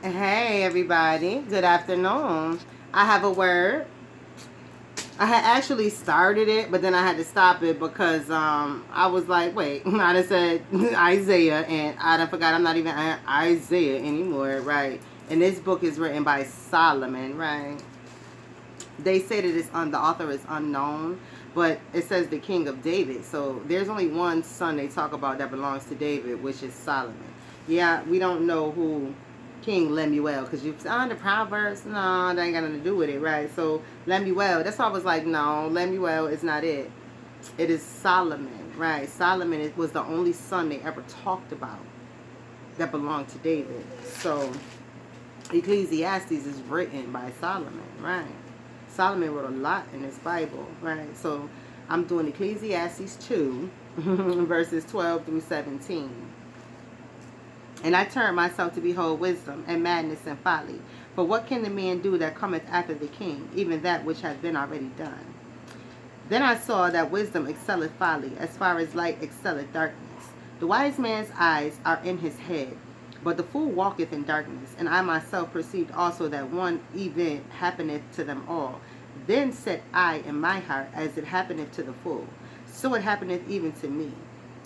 Hey everybody, good afternoon. I have a word. I had actually started it, but then I had to stop it because I was like, wait, I done said Isaiah, and I done forgot I'm not even Isaiah anymore, right? And this book is written by Solomon, right? They say that the author is unknown, but it says the king of David. So there's only one son they talk about that belongs to David, which is Solomon. Yeah, we don't know who King Lemuel, because you found the Proverbs. No, that ain't got nothing to do with it, right? So Lemuel, that's why I was like, no, Lemuel is not it. It is Solomon, right? Solomon was the only son they ever talked about that belonged to David. So Ecclesiastes is written by Solomon, right? Solomon wrote a lot in his Bible, right? So I'm doing Ecclesiastes 2, verses 12 through 17. And I turned myself to behold wisdom and madness and folly. For what can the man do that cometh after the king, even that which hath been already done? Then I saw that wisdom excelleth folly, as far as light excelleth darkness. The wise man's eyes are in his head, but the fool walketh in darkness. And I myself perceived also that one event happeneth to them all. Then said I in my heart, as it happeneth to the fool, so it happeneth even to me.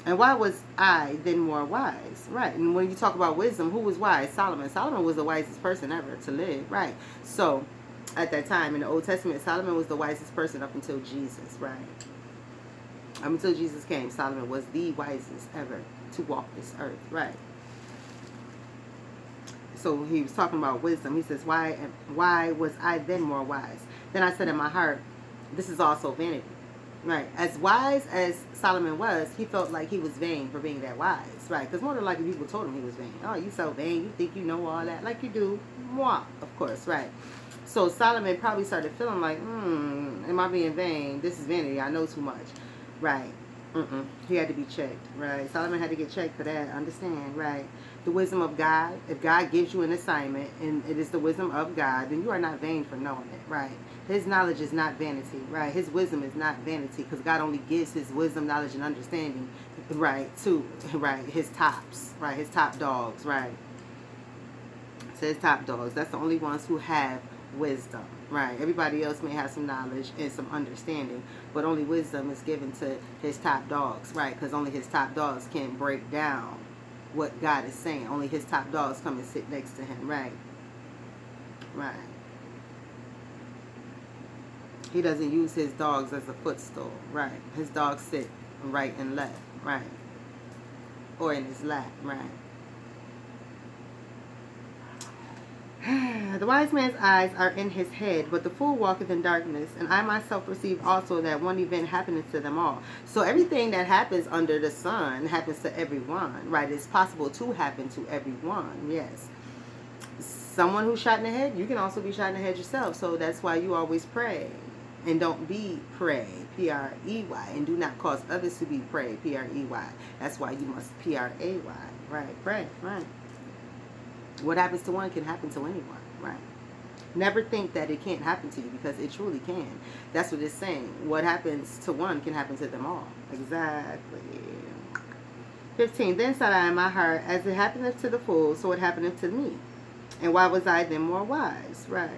And why was I then more wise? Right. And when you talk about wisdom, who was wise? Solomon. Solomon was the wisest person ever to live. Right. So at that time in the Old Testament, Solomon was the wisest person up until Jesus. Right. Up until Jesus came, Solomon was the wisest ever to walk this earth. Right. So he was talking about wisdom. He says, why was I then more wise? Then I said in my heart, this is also vanity. Right. As wise as Solomon was, he felt like he was vain for being that wise. Right. Because more than likely people told him he was vain. Oh, you so vain. You think you know all that. Like you do. Moi, of course. Right. So Solomon probably started feeling like, am I being vain? This is vanity. I know too much. Right. He had to be checked. Right. Solomon had to get checked for that. Understand. Right. The wisdom of God. If God gives you an assignment and it is the wisdom of God, then you are not vain for knowing it. Right. His knowledge is not vanity, right? His wisdom is not vanity, because God only gives his wisdom, knowledge, and understanding, right, to, right, his tops, right, his top dogs, right? So his top dogs, that's the only ones who have wisdom, right? Everybody else may have some knowledge and some understanding, but only wisdom is given to his top dogs, right? Because only his top dogs can break down what God is saying. Only his top dogs come and sit next to him, right? Right. He doesn't use his dogs as a footstool, right? His dogs sit right and left, right? Or in his lap, right? The wise man's eyes are in his head, but the fool walketh in darkness. And I myself perceive also that one event happeneth to them all. So everything that happens under the sun happens to everyone, right? It's possible to happen to everyone, yes. Someone who's shot in the head, you can also be shot in the head yourself. So that's why you always pray. And don't be prey, P-R-E-Y, and do not cause others to be prey, P-R-E-Y. That's why you must P-R-A-Y, right? Pray, right? What happens to one can happen to anyone, right? Never think that it can't happen to you, because it truly can. That's what it's saying. What happens to one can happen to them all. Exactly. 15. Then said I in my heart, as it happeneth to the fool, so it happeneth to me. And why was I then more wise, right?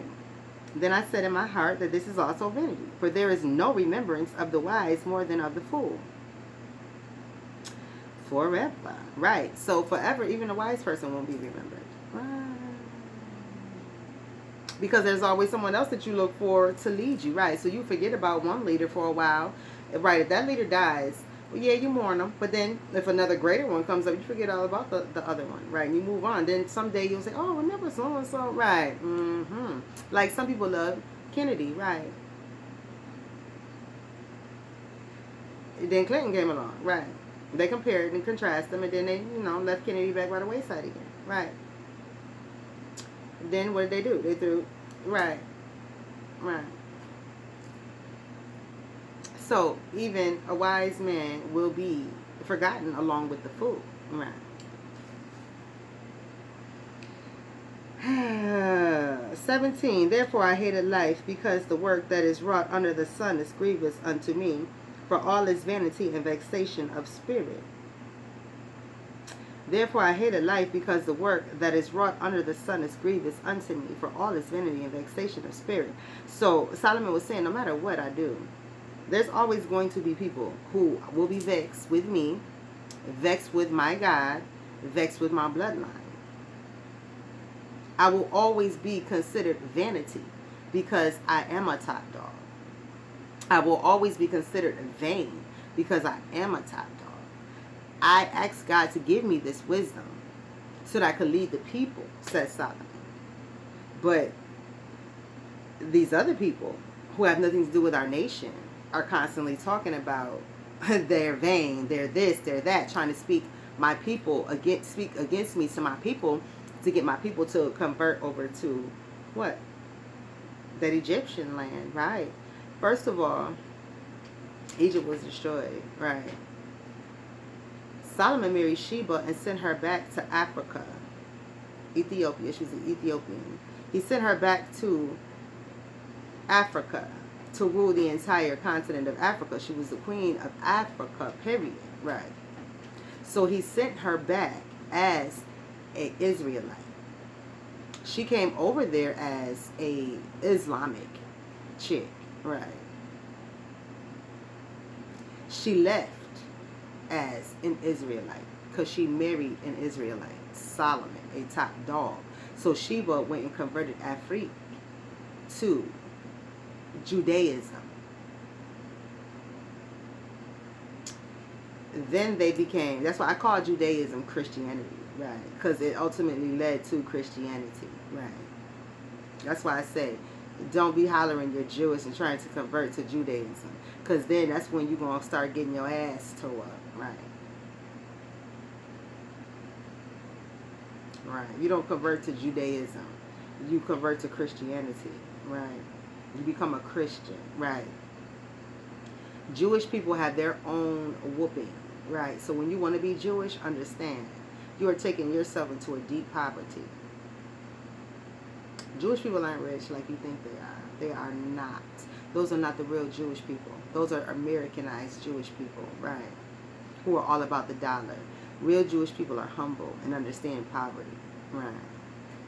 Then I said in my heart that this is also vanity, for there is no remembrance of the wise more than of the fool. Forever. Right. So forever, even a wise person won't be remembered. Right. Because there's always someone else that you look for to lead you, right? So you forget about one leader for a while. Right. If that leader dies, well, yeah, you mourn them. But then if another greater one comes up, you forget all about the other one, right? And you move on. Then someday you'll say, oh, remember so-and-so, right? Like some people love Kennedy, right? Then Clinton came along, right? They compared and contrasted them, and then they, left Kennedy back by the wayside again, right? Then what did they do? They threw, right. So even a wise man will be forgotten along with the fool, right? 17. Therefore I hated life, because the work that is wrought under the sun is grievous unto me, for all is vanity and vexation of spirit. Therefore I hated life, because the work that is wrought under the sun is grievous unto me, for all is vanity and vexation of spirit. So Solomon was saying, no matter what I do, there's always going to be people who will be vexed with me, vexed with my God, vexed with my bloodline. I will always be considered vanity because I am a top dog. I will always be considered vain because I am a top dog. I asked God to give me this wisdom so that I could lead the people, says Solomon. But these other people who have nothing to do with our nation are constantly talking about they're vain, they're this, they're that, trying to speak against me to my people, to get my people to convert over to what? That Egyptian land, right? First of all, Egypt was destroyed, right? Solomon married Sheba and sent her back to Africa, Ethiopia. She was an Ethiopian. He sent her back to Africa to rule the entire continent of Africa. She was the queen of Africa, period, right? So he sent her back as an Israelite. She came over there as a Islamic chick, right? She left as an Israelite because she married an Israelite, Solomon, a top dog. So Sheba went and converted Afrique to Judaism. Then they became, that's why I call Judaism Christianity, right? Because it ultimately led to Christianity, right? That's why I say, don't be hollering you're Jewish and trying to convert to Judaism. Because then that's when you're going to start getting your ass tore up, right? Right. You don't convert to Judaism. You convert to Christianity, right? You become a Christian, right? Jewish people have their own whooping, right? So when you want to be Jewish, understand, you are taking yourself into a deep poverty. Jewish people aren't rich like you think they are. They are not. Those are not the real Jewish people. Those are Americanized Jewish people, right? Who are all about the dollar. Real Jewish people are humble and understand poverty, right?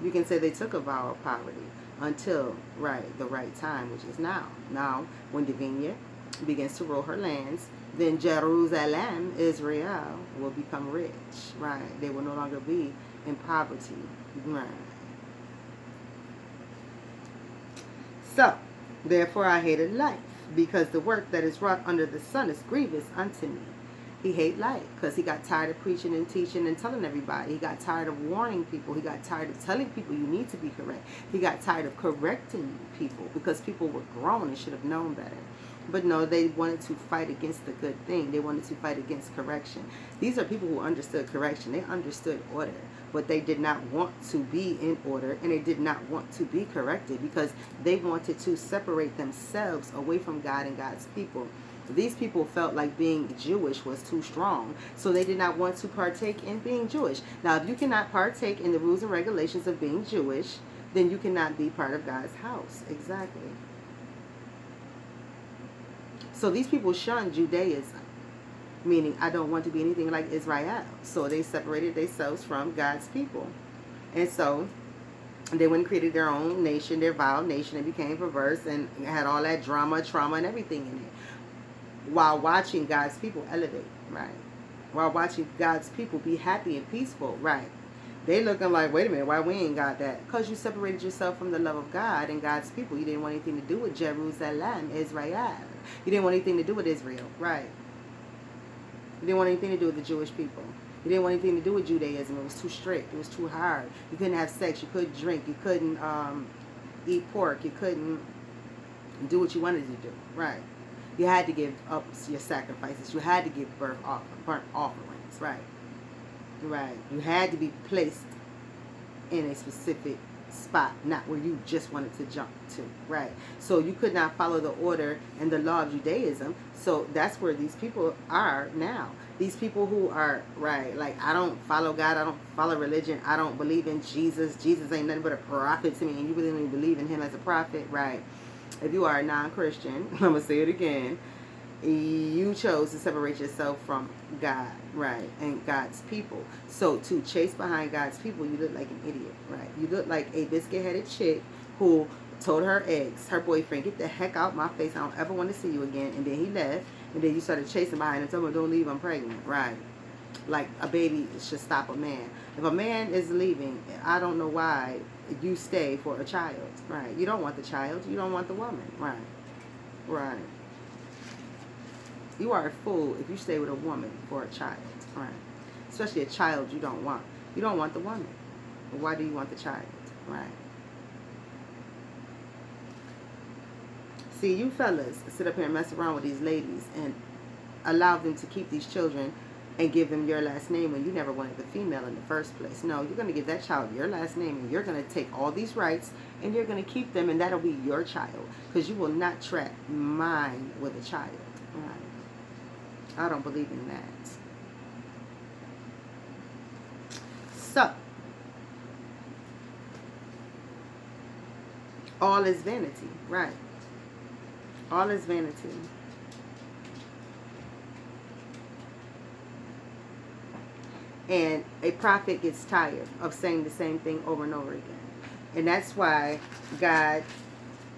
You can say they took a vow of poverty until, right, the right time, which is now. Now, when Divinia begins to rule her lands, then Jerusalem, Israel, will become rich, right? They will no longer be in poverty, right? So, therefore I hated life, because the work that is wrought under the sun is grievous unto me. He hated life because he got tired of preaching and teaching and telling everybody. He got tired of warning people. He got tired of telling people you need to be correct. He got tired of correcting people because people were grown and should have known better. But no, they wanted to fight against the good thing. They wanted to fight against correction. These are people who understood correction. They understood order, but they did not want to be in order, and they did not want to be corrected because they wanted to separate themselves away from God and God's people. These people felt like being Jewish was too strong, so they did not want to partake in being Jewish. Now, if you cannot partake in the rules and regulations of being Jewish, then you cannot be part of God's house. Exactly. So these people shunned Judaism, meaning I don't want to be anything like Israel. So they separated themselves from God's people. And so they went and created their own nation, their vile nation, and became perverse and had all that drama, trauma, and everything in it. While watching God's people elevate, right? While watching God's people be happy and peaceful, right? They looking like, wait a minute, why we ain't got that? Because you separated yourself from the love of God and God's people. You didn't want anything to do with Jerusalem, Israel. You didn't want anything to do with Israel, right? You didn't want anything to do with the Jewish people. You didn't want anything to do with Judaism. It was too strict. It was too hard. You couldn't have sex. You couldn't drink. You couldn't eat pork. You couldn't do what you wanted to do, right? You had to give up your sacrifices. You had to give burnt offerings, right? Right. You had to be placed in a specific spot, not where you just wanted to jump to, right? So you could not follow the order and the law of Judaism. So that's where these people are now. These people who are, right, like, I don't follow God, I don't follow religion, I don't believe in Jesus. Jesus ain't nothing but a prophet to me, and you really don't believe in him as a prophet, right? If you are a non-Christian, I'm going to say it again. You chose to separate yourself from God, right, and God's people. So to chase behind God's people, you look like an idiot, right? You look like a biscuit-headed chick who told her boyfriend, get the heck out my face. I don't ever want to see you again. And then he left, and then you started chasing behind him. Someone, don't leave, I'm pregnant, right? Like a baby should stop a man. If a man is leaving, I don't know why you stay for a child, right? You don't want the child. You don't want the woman, right? Right. You are a fool if you stay with a woman for a child, right? Especially a child you don't want. You don't want the woman. Why do you want the child, right? See, you fellas sit up here and mess around with these ladies and allow them to keep these children and give them your last name when you never wanted the female in the first place. No, you're going to give that child your last name, and you're going to take all these rights and you're going to keep them, and that'll be your child, because you will not trap mine with a child, right? I don't believe in that. So, all is vanity, right? All is vanity. And a prophet gets tired of saying the same thing over and over again. And that's why God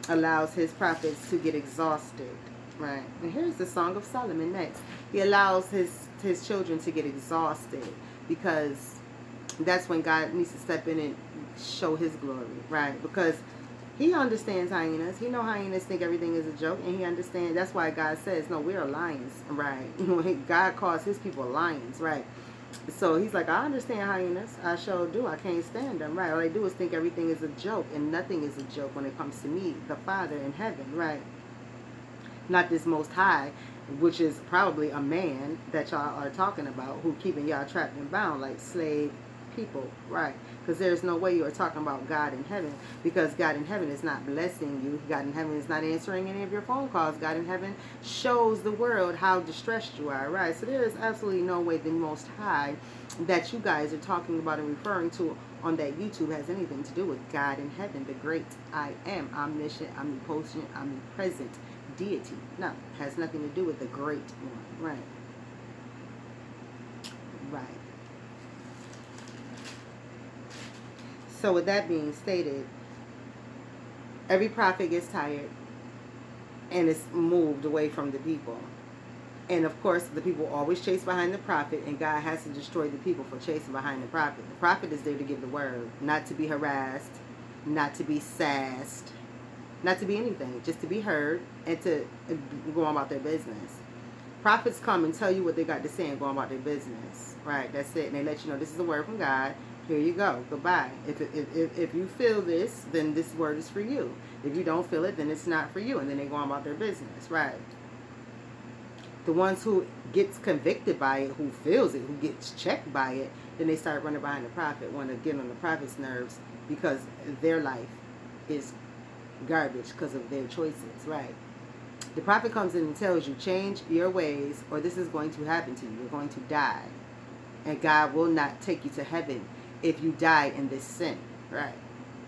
allows his prophets to get exhausted, right? And here's the Song of Solomon next. He allows his children to get exhausted, because that's when God needs to step in and show his glory, right? Because he understands hyenas. He knows hyenas think everything is a joke, and he understands. That's why God says, no, we're lions, right? God calls his people lions, right? So he's like, I understand hyenas. I sure do. I can't stand them, right? All they do is think everything is a joke, and nothing is a joke when it comes to me, the Father in heaven, right? Not this Most High, which is probably a man that y'all are talking about, who keeping y'all trapped and bound like slave people, right? Because there's no way you are talking about God in heaven, because God in heaven is not blessing you. God in heaven is not answering any of your phone calls. God in heaven shows the world how distressed you are, right? So there is absolutely no way the Most High that you guys are talking about and referring to on that YouTube has anything to do with God in heaven, the great I am, omniscient, omnipotent, omnipresent deity. No, has nothing to do with the great one, right? Right. So with that being stated, every prophet gets tired and is moved away from the people. And of course, the people always chase behind the prophet, and God has to destroy the people for chasing behind the prophet. The prophet is there to give the word, not to be harassed, not to be sassed, not to be anything, just to be heard and to go on about their business. Prophets come and tell you what they got to say and go on about their business, right? That's it. And they let you know this is a word from God. Here you go. Goodbye. If you feel this, then this word is for you. If you don't feel it, then it's not for you. And then they go on about their business, right? The ones who gets convicted by it, who feels it, who gets checked by it, then they start running behind the prophet, want to get on the prophet's nerves because their life is garbage because of their choices, right? The prophet comes in and tells you, change your ways or this is going to happen to you. You're going to die. And God will not take you to heaven if you die in this sin, right?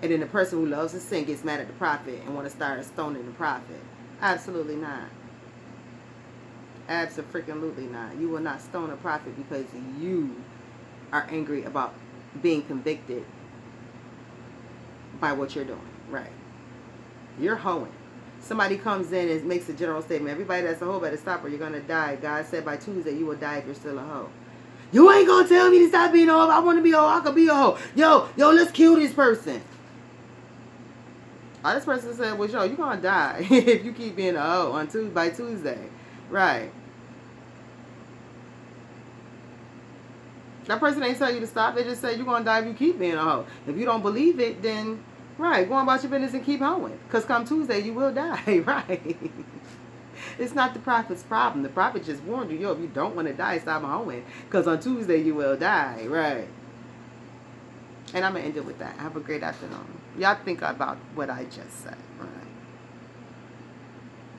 And then the person who loves to sin gets mad at the prophet and want to start stoning the prophet. Absolutely not. Absolutely not. You will not stone a prophet because you are angry about being convicted by what you're doing, right? You're hoeing. Somebody comes in and makes a general statement. Everybody that's a hoe better stop or you're going to die. God said by Tuesday you will die if you're still a hoe. You ain't going to tell me to stop being a hoe. If I want to be a hoe, I could be a hoe. Yo, let's kill this person. Oh, this person said, well, you're going to die if you keep being a hoe by Tuesday. Right. That person ain't tell you to stop. They just say you're going to die if you keep being a hoe. If you don't believe it, then, right, go on about your business and keep hoeing. Because come Tuesday, you will die, right? It's not the prophet's problem. The prophet just warned you, if you don't want to die, stop hoeing. Because on Tuesday, you will die, right? And I'm going to end it with that. Have a great afternoon. Y'all think about what I just said, right?